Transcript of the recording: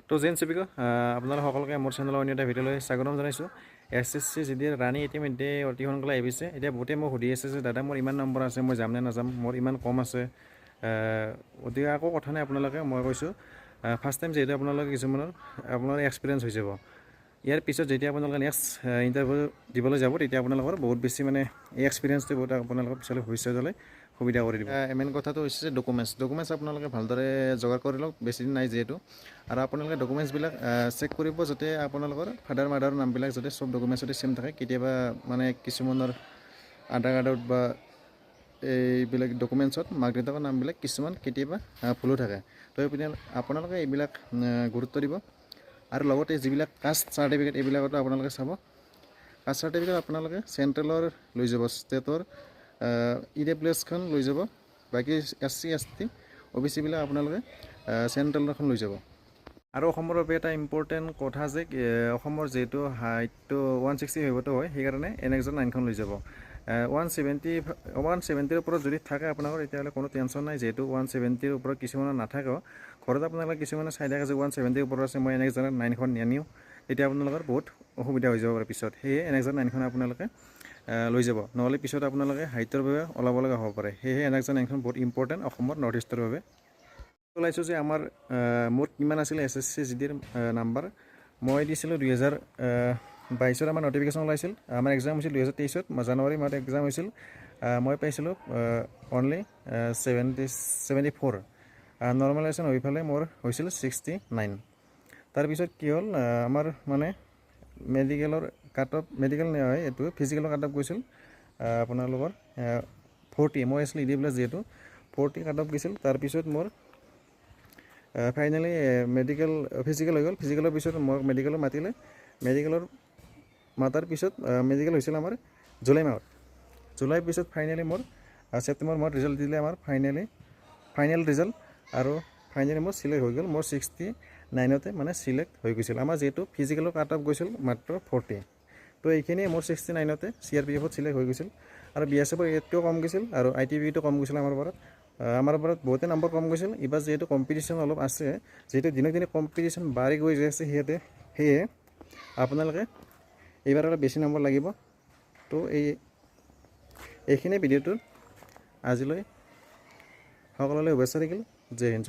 তো জেন চিপিক আপোনালোক সকলোকে মোৰ চেনেলৰ অন্য এটা ভিডিঅ'লৈ স্বাগতম জনাইছোঁ। SSC GDৰ ৰাণী ইতিমধ্যে অতি সোনকালে আহিছে। এতিয়া বহুতে মোক সুধি আছে যে দাদা মোৰ ইমান নম্বৰ আছে, মই যাম নে নাযাম, মোৰ ইমান কম আছে। গতিকে একো কথা নাই, আপোনালোকে মই কৈছোঁ ফাৰ্ষ্ট টাইম যিহেতু আপোনালোকে কিছুমানৰ আপোনাৰ এক্সপিৰিয়েঞ্চ হৈ যাব। ইয়াৰ পিছত যেতিয়া আপোনালোকে নেক্সট ইণ্টাৰভিউ দিবলৈ যাব তেতিয়া আপোনালোকৰ বহুত বেছি মানে এই এক্সপিৰিয়েঞ্চটো বহুত আপোনালোকৰ পিছলৈ ভৱিষ্যতলৈ সুবিধা কৰি দিব। মেইন কথাটো হৈছে যে ডকুমেণ্টছ আপোনালোকে ভালদৰে যোগাৰ কৰি লওক, বেছিদিন নাই যিহেতু। আৰু আপোনালোকে ডকুমেণ্টছবিলাক চেক কৰিব যাতে আপোনালোকৰ ফাদাৰ মাদাৰৰ নামবিলাক যাতে চব ডকুমেণ্টছতে ছেম থাকে। কেতিয়াবা মানে কিছুমানৰ আধাৰ কাৰ্ডত বা এইবিলাক ডকুমেণ্টছত মাক দেউতাকৰ নামবিলাক কিছুমান কেতিয়াবা ভুলো থাকে। তো আপোনালোকে এইবিলাক গুৰুত্ব দিব। আৰু লগতে যিবিলাক কাষ্ট চাৰ্টিফিকেট এইবিলাকতো আপোনালোকে চাব। কাষ্ট চাৰ্টিফিকেট আপোনালোকে চেণ্ট্ৰেলৰ লৈ যাব, ষ্টেটৰ EWSখন লৈ যাব। বাকী SC ST OBCবিলাক আপোনালোকে চেণ্ট্ৰেলৰখন লৈ যাব। আৰু অসমৰ বাবে এটা ইম্পৰ্টেণ্ট কথা যে অসমৰ যিহেতু হাইটটো 165 হয়, সেইকাৰণে NX 9খন লৈ যাব। 170ৰ ওপৰত যদি থাকে আপোনালোকৰ তেতিয়াহ'লে কোনো টেনশ্যন নাই, যিহেতু 170ৰ ওপৰত কিছুমানৰ নাথাকেও। ঘৰত আপোনালোকে কিছুমানে চাই থাকে যে 170ৰ ওপৰত আছে, মই NX 9খন নিনিওঁ, তেতিয়া আপোনালোকৰ বহুত অসুবিধা হৈ যাব পাৰে পিছত। সেয়ে NX 9খন আপোনালোকে লৈ যাব, নহ'লে পিছত আপোনালোকে হাইটৰ বাবে ওলাব লগা হ'ব পাৰে। সেয়েহে NX 9খন বহুত ইম্পৰ্টেণ্ট অসমৰ নৰ্থ ইষ্টৰ বাবে। ওলাইছোঁ যে আমাৰ মোৰ কিমান আছিলে SSC GDৰ নাম্বাৰ। মই দিছিলোঁ 2022 আমাৰ নটিফিকেশ্যন ওলাইছিল। আমাৰ এক্সাম হৈছিল 2023 জানুৱাৰী মাহত এক্সাম হৈছিল। মই পাইছিলোঁ অনলি 74। নৰ্মেলাইজেশ্যন হৈ পেলাই মোৰ হৈছিল 69। তাৰপিছত কি হ'ল, আমাৰ মানে মেডিকেলৰ কাট অফ, মেডিকেল নহয় এইটো ফিজিকেলৰ কাট অফ গৈছিল আপোনালোকৰ 40। মই আছিলোঁ EWS যিহেতু 40 কাট অফ গৈছিল। তাৰপিছত মোৰ ফাইনেলি মেডিকেল ফিজিকেল হৈ গ'ল। ফিজিকেলৰ পিছত মোক মেডিকেলত মাতিলে। মেডিকেলৰ মাতাৰ পিছত মেডিকেল হৈছিল আমাৰ জুলাই মাহত। জুলাইৰ পিছত ফাইনেলি মোৰ ছেপ্টেম্বৰ মাহত ৰিজাল্ট দিলে আমাৰ ফাইনেল ৰিজাল্ট। আৰু ফাইনেলি মোৰ চিলেক্ট হৈ গ'ল। মোৰ 69তে মানে চিলেক্ট হৈ গৈছিল। আমাৰ যিহেতু ফিজিকেলৰ কাট অফ গৈছিল মাত্ৰ 40। তো এইখিনিয়ে মোৰ 69তে CRPFত চিলেক্ট হৈ গৈছিল। আৰু BSFৰ এইটোও কম গৈছিল আৰু ITBটো কম গৈছিল আমাৰ ওপৰত বহুতে নম্বৰ কম গৈছিল। এইবাৰ যিহেতু কম্পিটিশ্যন অলপ আছে, যিহেতু দিনক দিনে কম্পিটিশ্যন বাঢ়ি গৈ আছে, সেয়ে আপোনালোকে এইবাৰ অলপ বেছি নম্বৰ লাগিব। তো এইখিনি ভিডিঅ'টোত আজিলৈ সকলোলৈ শুভেচ্ছা থাকিল। জয় হিন্দ।